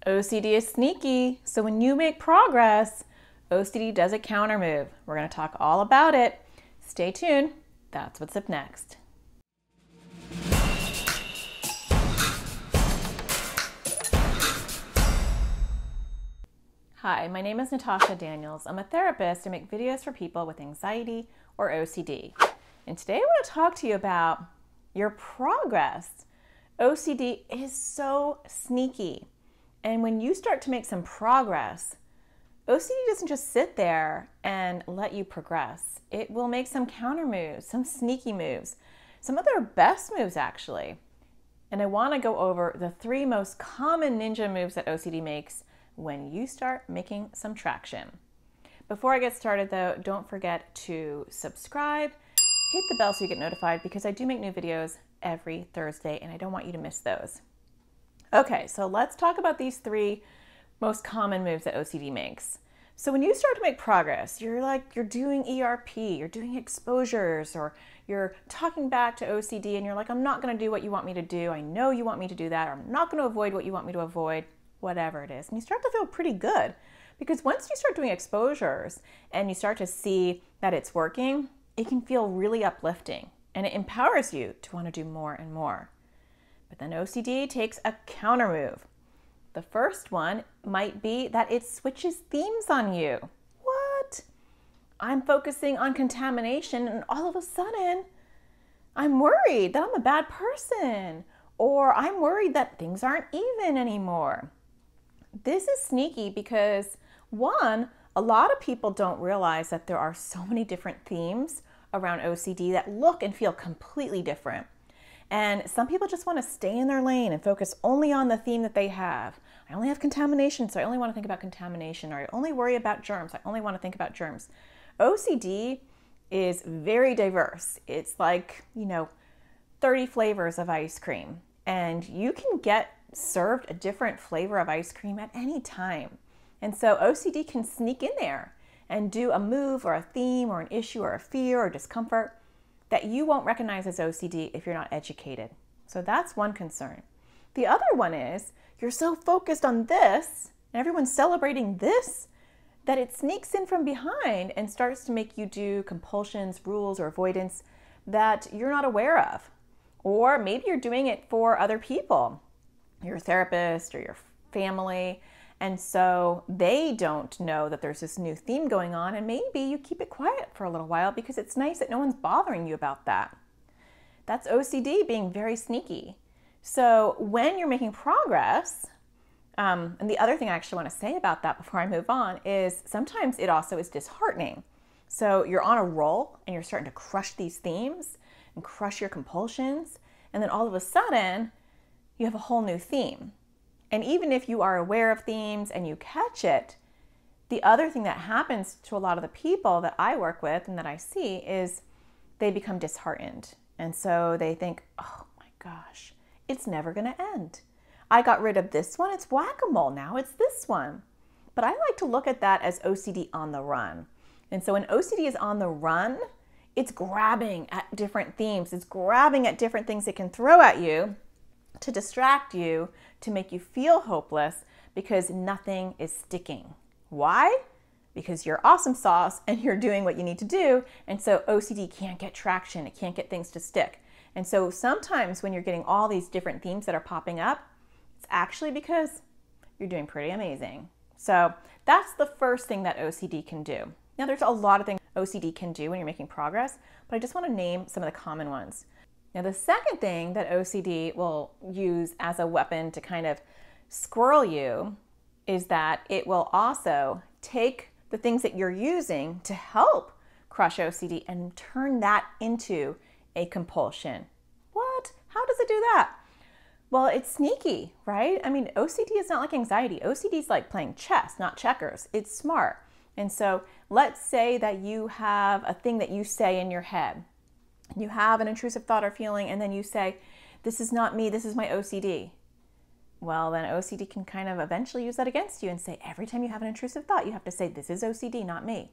OCD is sneaky, so when you make progress, OCD does a counter move. We're going to talk all about it. Stay tuned. That's what's up next. Hi, my name is Natasha Daniels. I'm a therapist. I make videos for people with anxiety or OCD. And today I want to talk to you about your progress. OCD is so sneaky. And when you start to make some progress, OCD doesn't just sit there and let you progress. It will make some counter moves, some sneaky moves, some of their best moves actually. And I want to go over the 3 most common ninja moves that OCD makes when you start making some traction. Before I get started though, don't forget to subscribe, hit the bell so you get notified because I do make new videos every Thursday and I don't want you to miss those. Okay, so let's talk about these 3 most common moves that OCD makes. So when you start to make progress, you're doing ERP, you're doing exposures, or you're talking back to OCD and you're like, I'm not gonna do what you want me to do. I know you want me to do that, or I'm not gonna avoid what you want me to avoid, whatever it is. And you start to feel pretty good because once you start doing exposures and you start to see that it's working, it can feel really uplifting and it empowers you to wanna do more and more. But then OCD takes a counter move. The first one might be that it switches themes on you. What? I'm focusing on contamination and all of a sudden I'm worried that I'm a bad person, or I'm worried that things aren't even anymore. This is sneaky because 1, a lot of people don't realize that there are so many different themes around OCD that look and feel completely different. And some people just want to stay in their lane and focus only on the theme that they have. I only have contamination, so I only want to think about contamination, or I only worry about germs. I only want to think about germs. OCD is very diverse. It's like, 30 flavors of ice cream, and you can get served a different flavor of ice cream at any time. And so OCD can sneak in there and do a move or a theme or an issue or a fear or discomfort that you won't recognize as OCD if you're not educated. So that's one concern. The other one is you're so focused on this and everyone's celebrating this that it sneaks in from behind and starts to make you do compulsions, rules, or avoidance that you're not aware of. Or maybe you're doing it for other people, your therapist or your family, and so they don't know that there's this new theme going on, and maybe you keep it quiet for a little while because it's nice that no one's bothering you about that. That's OCD being very sneaky. So when you're making progress, and the other thing I actually want to say about that before I move on is sometimes it also is disheartening. So you're on a roll and you're starting to crush these themes and crush your compulsions, and then all of a sudden you have a whole new theme. And even if you are aware of themes and you catch it, the other thing that happens to a lot of the people that I work with and that I see is they become disheartened. And so they think, oh my gosh, it's never going to end. I got rid of this one. It's whack-a-mole. Now it's this one. But I like to look at that as OCD on the run. And so when OCD is on the run, it's grabbing at different themes. It's grabbing at different things it can throw at you to distract you, to make you feel hopeless because nothing is sticking. Why? Because you're awesome sauce and you're doing what you need to do, and so OCD can't get traction, it can't get things to stick. And so sometimes when you're getting all these different themes that are popping up, it's actually because you're doing pretty amazing. So that's the first thing that OCD can do. Now there's a lot of things OCD can do when you're making progress, but I just want to name some of the common ones. Now, the second thing that OCD will use as a weapon to kind of squirrel you is that it will also take the things that you're using to help crush OCD and turn that into a compulsion. What? How does it do that? Well, it's sneaky, right? I mean, OCD is not like anxiety. OCD is like playing chess, not checkers. It's smart. And so let's say that you have a thing that you say in your head. You have an intrusive thought or feeling, and then you say, this is not me, this is my OCD. Well, then OCD can kind of eventually use that against you and say, every time you have an intrusive thought, you have to say, this is OCD, not me.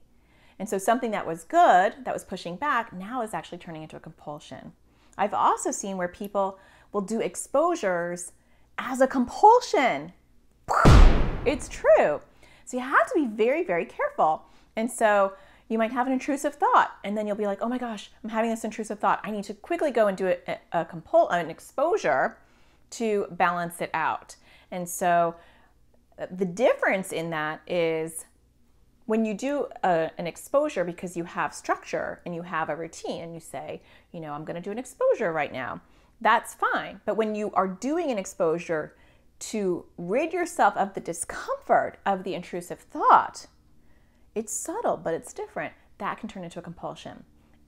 And so something that was good, that was pushing back, now is actually turning into a compulsion. I've also seen where people will do exposures as a compulsion. It's true. So you have to be very, very careful. And so you might have an intrusive thought, and then you'll be like, oh my gosh, I'm having this intrusive thought. I need to quickly go and do an exposure to balance it out. And so the difference in that is when you do an exposure because you have structure and you have a routine and you say, I'm going to do an exposure right now, that's fine. But when you are doing an exposure to rid yourself of the discomfort of the intrusive thought, it's subtle, but it's different. That can turn into a compulsion.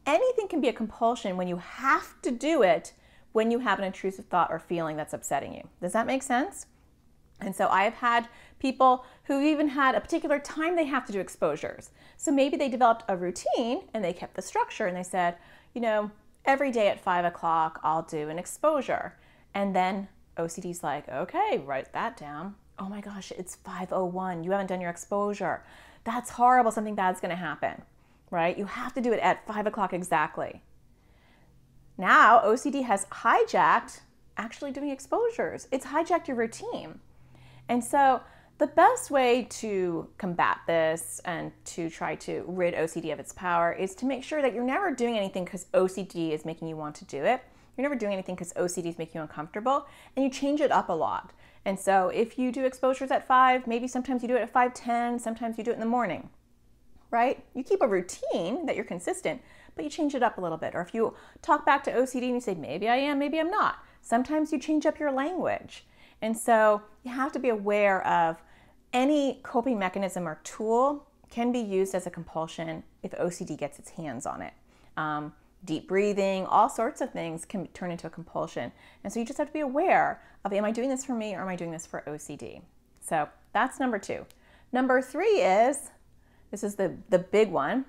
Anything can be a compulsion when you have to do it when you have an intrusive thought or feeling that's upsetting you. Does that make sense? And so I have had people who even had a particular time they have to do exposures. So maybe they developed a routine and they kept the structure and they said, every day at 5 o'clock, I'll do an exposure. And then OCD's like, okay, write that down. Oh my gosh, it's 5:01. You haven't done your exposure. That's horrible. Something bad's going to happen, right? You have to do it at 5 o'clock exactly. Now OCD has hijacked actually doing exposures. It's hijacked your routine. And so the best way to combat this and to try to rid OCD of its power is to make sure that you're never doing anything because OCD is making you want to do it. You're never doing anything because OCD is making you uncomfortable, and you change it up a lot. And so if you do exposures at 5, maybe sometimes you do it at 5:10, sometimes you do it in the morning, right? You keep a routine that you're consistent, but you change it up a little bit. Or if you talk back to OCD and you say, maybe I am, maybe I'm not. Sometimes you change up your language. And so you have to be aware of any coping mechanism or tool can be used as a compulsion if OCD gets its hands on it. Deep breathing, all sorts of things can turn into a compulsion. And so you just have to be aware of, am I doing this for me or am I doing this for OCD? So that's number 2. Number 3 is, this is the big one,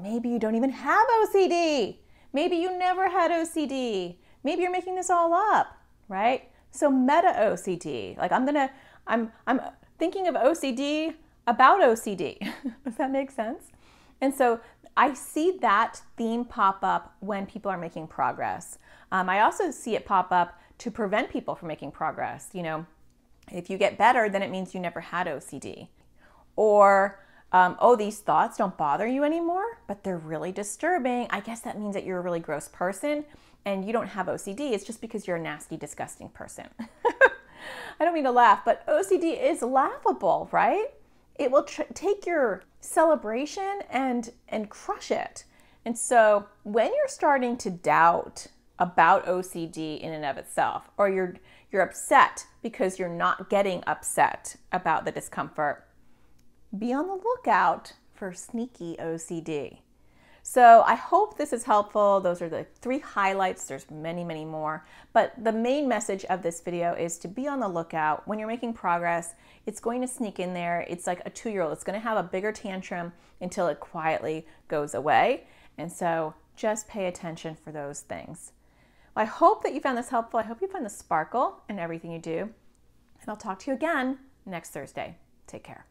maybe you don't even have OCD. Maybe you never had OCD. Maybe you're making this all up, right? So meta OCD, like I'm thinking of OCD about OCD. Does that make sense? And so I see that theme pop up when people are making progress. I also see it pop up to prevent people from making progress. If you get better, then it means you never had OCD. Or, these thoughts don't bother you anymore, but they're really disturbing. I guess that means that you're a really gross person and you don't have OCD. It's just because you're a nasty, disgusting person. I don't mean to laugh, but OCD is laughable, right? It will take your celebration and crush it. And so when you're starting to doubt about OCD in and of itself, or you're upset because you're not getting upset about the discomfort, be on the lookout for sneaky OCD. So I hope this is helpful. Those are the 3 highlights. There's many, many more. But the main message of this video is to be on the lookout. When you're making progress, it's going to sneak in there. It's like a 2-year-old. It's going to have a bigger tantrum until it quietly goes away. And so just pay attention for those things. Well, I hope that you found this helpful. I hope you find the sparkle in everything you do. And I'll talk to you again next Thursday. Take care.